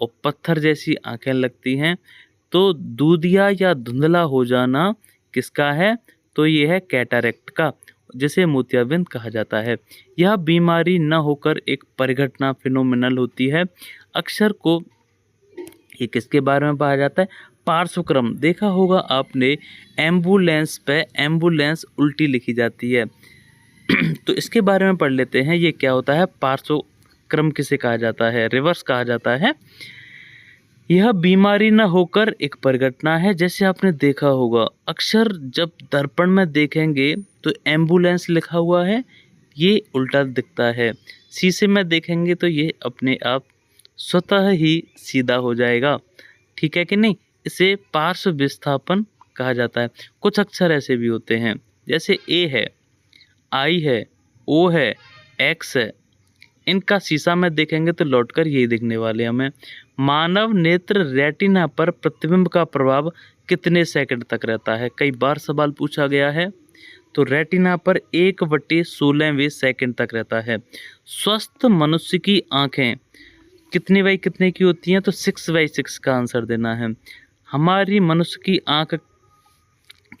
Speaker 1: और पत्थर जैसी आंखें लगती हैं। तो दूधिया या धुंधला हो जाना किसका है? तो ये है कैटरेक्ट का, जिसे मोतियाबिंद कहा जाता है। यह बीमारी न होकर एक परिघटना फिनोमिनल होती है। अक्षर को ये किसके बारे में पाया जाता है? पार्श्वक्रम। देखा होगा आपने एम्बुलेंस पे एम्बुलेंस उल्टी लिखी जाती है। तो इसके बारे में पढ़ लेते हैं, ये क्या होता है? पार्श्वक्रम किसे कहा जाता है? रिवर्स कहा जाता है। यह बीमारी न होकर एक परिघटना है। जैसे आपने देखा होगा अक्सर जब दर्पण में देखेंगे तो एम्बुलेंस लिखा हुआ है, ये उल्टा दिखता है। शीशे में देखेंगे तो ये अपने आप स्वतः ही सीधा हो जाएगा, ठीक है कि नहीं? इसे पार्श्व विस्थापन कहा जाता है। कुछ अक्षर ऐसे भी होते हैं, जैसे ए है, आई है, ओ है, एक्स है, इनका शीशा में देखेंगे तो लौटकर यही दिखने वाले हमें। मानव नेत्र रेटिना पर प्रतिबिंब का प्रभाव कितने सेकंड तक रहता है? कई बार सवाल पूछा गया है। तो रेटिना पर 1/16वें सेकंड तक रहता है। स्वस्थ मनुष्य की आंखें कितनी बाई कितने की होती हैं? तो 6/6 का आंसर देना है। हमारी मनुष्य की आंख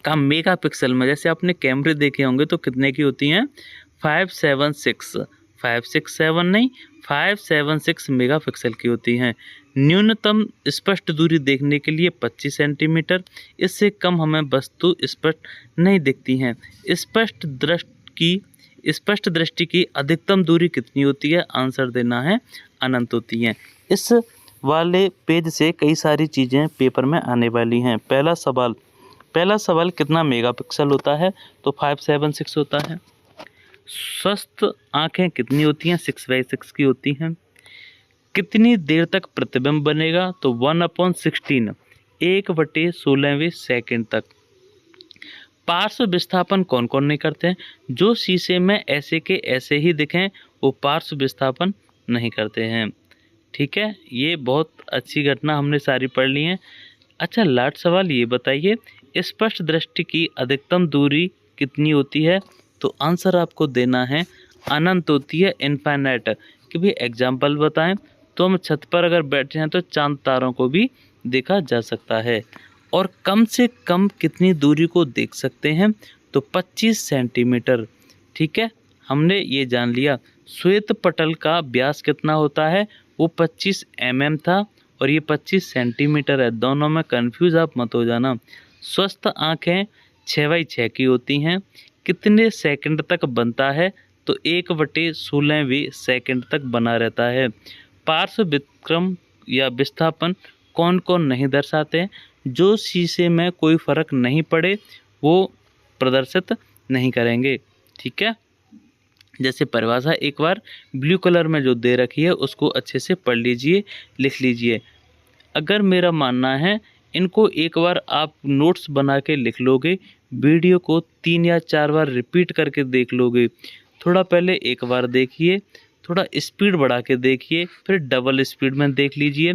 Speaker 1: का मेगापिक्सल में, जैसे आपने कैमरे देखे होंगे तो कितने की होती हैं? 576 567 नहीं, 576 मेगापिक्सल की होती हैं। न्यूनतम स्पष्ट दूरी देखने के लिए 25 सेंटीमीटर। इससे कम हमें वस्तु स्पष्ट नहीं दिखती हैं। स्पष्ट दृष्टि की अधिकतम दूरी कितनी होती है? आंसर देना है अनंत होती है। इस वाले पेज से कई सारी चीज़ें पेपर में आने वाली हैं। पहला सवाल कितना मेगापिक्सल होता है? तो 576 होता है। स्वस्थ आंखें कितनी होती हैं? 6/6 की होती हैं। कितनी देर तक प्रतिबिंब बनेगा? तो 1/16 1/16वें सेकंड तक। पार्श्व विस्थापन कौन कौन नहीं करते हैं? जो शीशे में ऐसे के ऐसे ही दिखें वो पार्श्व विस्थापन नहीं करते हैं, ठीक है। ये बहुत अच्छी घटना हमने सारी पढ़ ली हैं। अच्छा, लास्ट सवाल ये बताइए, स्पष्ट दृष्टि की अधिकतम दूरी कितनी होती है? तो आंसर आपको देना है अनंत होती है, इनफाइनाइट। कि भी एग्जाम्पल बताएं तो हम छत पर अगर बैठे हैं तो चांद तारों को भी देखा जा सकता है। और कम से कम कितनी दूरी को देख सकते हैं? तो 25 सेंटीमीटर, ठीक है। हमने ये जान लिया। श्वेत पटल का व्यास कितना होता है? वो 25 mm था और ये 25 सेंटीमीटर है। दोनों में कंफ्यूज आप मत हो जाना। स्वस्थ आँखें 6/6 की होती हैं। कितने सेकंड तक बनता है? तो 1/16वें सेकंड तक बना रहता है। पार्श्व विक्रम या विस्थापन कौन कौन नहीं दर्शाते हैं? जो शीशे में कोई फर्क नहीं पड़े वो प्रदर्शित नहीं करेंगे, ठीक है। जैसे परिभाषा एक बार ब्लू कलर में जो दे रखी है उसको अच्छे से पढ़ लीजिए, लिख लीजिए। अगर मेरा मानना है इनको एक बार आप नोट्स बना के लिख लोगे, वीडियो को 3 या 4 बार रिपीट करके देख लोगे। थोड़ा पहले एक बार देखिए, थोड़ा स्पीड बढ़ा के देखिए, फिर डबल स्पीड में देख लीजिए।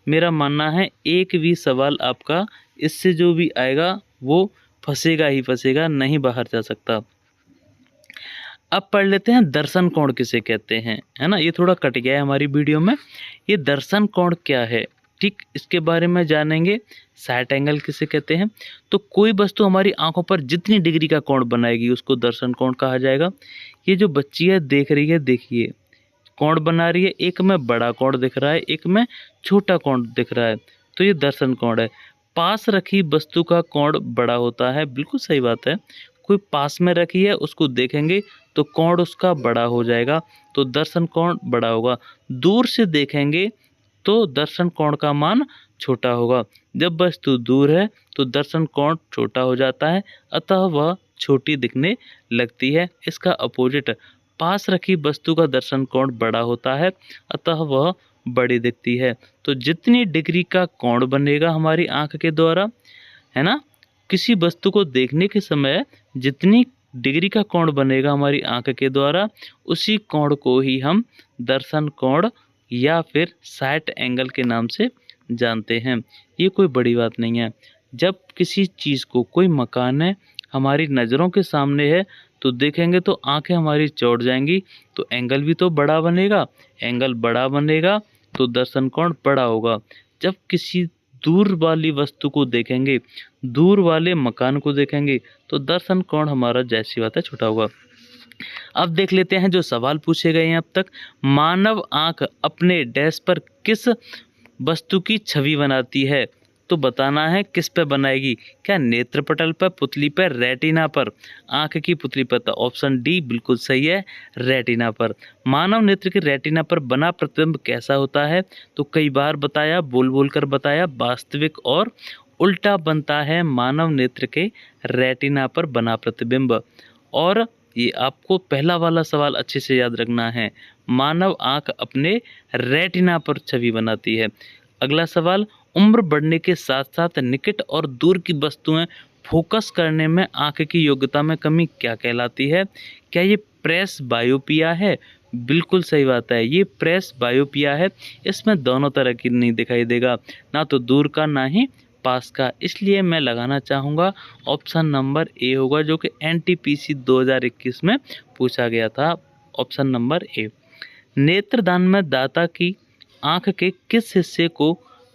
Speaker 1: मेरा मानना है एक भी सवाल आपका इससे जो भी आएगा वो फंसेगा ही फंसेगा, नहीं बाहर जा सकता। अब पढ़ लेते हैं दर्शन कोण किसे कहते हैं, है ना। ये थोड़ा कट गया है हमारी वीडियो में। ये दर्शन कोण क्या है, ठीक, इसके बारे में जानेंगे। साइट एंगल किसे कहते हैं? तो कोई वस्तु हमारी आंखों पर जितनी डिग्री का कोण बनाएगी उसको दर्शन कोण कहा जाएगा। ये जो बच्ची है देख रही है, देखिए कोण बना रही है, एक में बड़ा कोण दिख रहा है, एक में छोटा कोण दिख रहा है, तो ये दर्शन कोण है। पास रखी वस्तु का कोण बड़ा होता है, बिल्कुल सही बात है। कोई पास में रखी है उसको देखेंगे तो कोण उसका बड़ा हो जाएगा, तो दर्शन कोण बड़ा होगा। दूर से देखेंगे तो दर्शन कोण का मान छोटा होगा। जब वस्तु दूर है तो दर्शन कोण छोटा हो जाता है, अतः वह छोटी दिखने लगती है। इसका अपोजिट पास रखी वस्तु का दर्शन कोण बड़ा होता है, अतः वह बड़ी दिखती है। तो जितनी डिग्री का कोण बनेगा हमारी आँख के द्वारा, है ना, किसी वस्तु को देखने के समय जितनी डिग्री का कोण बनेगा हमारी आँख के द्वारा, उसी कोण को ही हम दर्शन कोण या फिर साइट एंगल के नाम से जानते हैं। ये कोई बड़ी बात नहीं है। जब किसी चीज़ को, कोई मकान है, हमारी नज़रों के सामने है, तो देखेंगे तो आँखें हमारी चौड़ जाएंगी, तो एंगल भी तो बड़ा बनेगा। एंगल बड़ा बनेगा तो दर्शन कोण बड़ा होगा। जब किसी दूर वाली वस्तु को देखेंगे, दूर वाले मकान को देखेंगे, तो दर्शन कोण हमारा जैसी बात है छोटा होगा। अब देख लेते हैं जो सवाल पूछे गए हैं अब तक। मानव आंख अपने डैश पर किस वस्तु की छवि बनाती है? तो बताना है किस पे बनाएगी। क्या नेत्र पटल पर, पुतली पर, रेटिना पर? आंख की पुतली पर। तो ऑप्शन डी बिल्कुल सही है, रेटिना पर। मानव नेत्र के रेटिना पर बना प्रतिबिंब कैसा होता है? तो कई बार बताया, बोल बोल कर बताया, वास्तविक और उल्टा बनता है मानव नेत्र के रेटिना पर बना प्रतिबिंब। और ये आपको पहला वाला सवाल अच्छे से याद रखना है, मानव आंख अपने रेटिना पर छवि बनाती है। अगला सवाल, उम्र बढ़ने के साथ साथ निकट और दूर की वस्तुएं फोकस करने में आंख की योग्यता में कमी क्या कहलाती है? क्या ये प्रेस बायोपिया है? बिल्कुल सही बात है, ये प्रेस बायोपिया है। इसमें दोनों तरह की नहीं दिखाई देगा, ना तो दूर का ना ही पास का। इसलिए मैं लगाना चाहूँगा ऑप्शन नंबर ए होगा, जो कि एनटीपीसी 2021 में पूछा गया था। Option number A. नेत्रदान में दाता की आँख के किस हिस्से को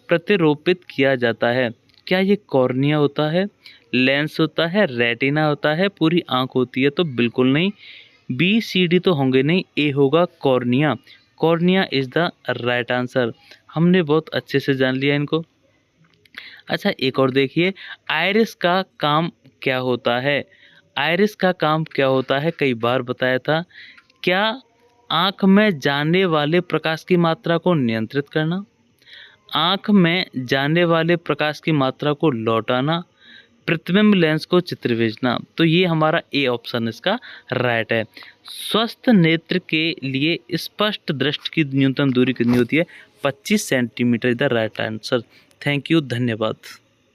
Speaker 1: प्रतिरोपित किया जाता है? क्या ये कॉर्निया होता है, लेंस होता है, रेटिना होता है, पूरी आँख होती है? तो बिल्कुल नहीं, बी सी डी तो होंगे नहीं, ए होगा cornea. Cornea is the right answer. हमने बहुत अच्छे से जान लिया इनको। अच्छा, एक और देखिए, आइरिस का काम क्या होता है? आइरिस का काम क्या होता है? कई बार बताया था। क्या आँख में जाने वाले प्रकाश की मात्रा को नियंत्रित करना, आँख में जाने वाले प्रकाश की मात्रा को लौटाना, प्रतिबिंब लेंस को चित्र भेजना? तो ये हमारा ए ऑप्शन इसका राइट है। स्वस्थ नेत्र के लिए स्पष्ट दृष्टि की न्यूनतम दूरी कितनी होती है? 25 centimetre is the right answer. Thank you, धन्यवाद।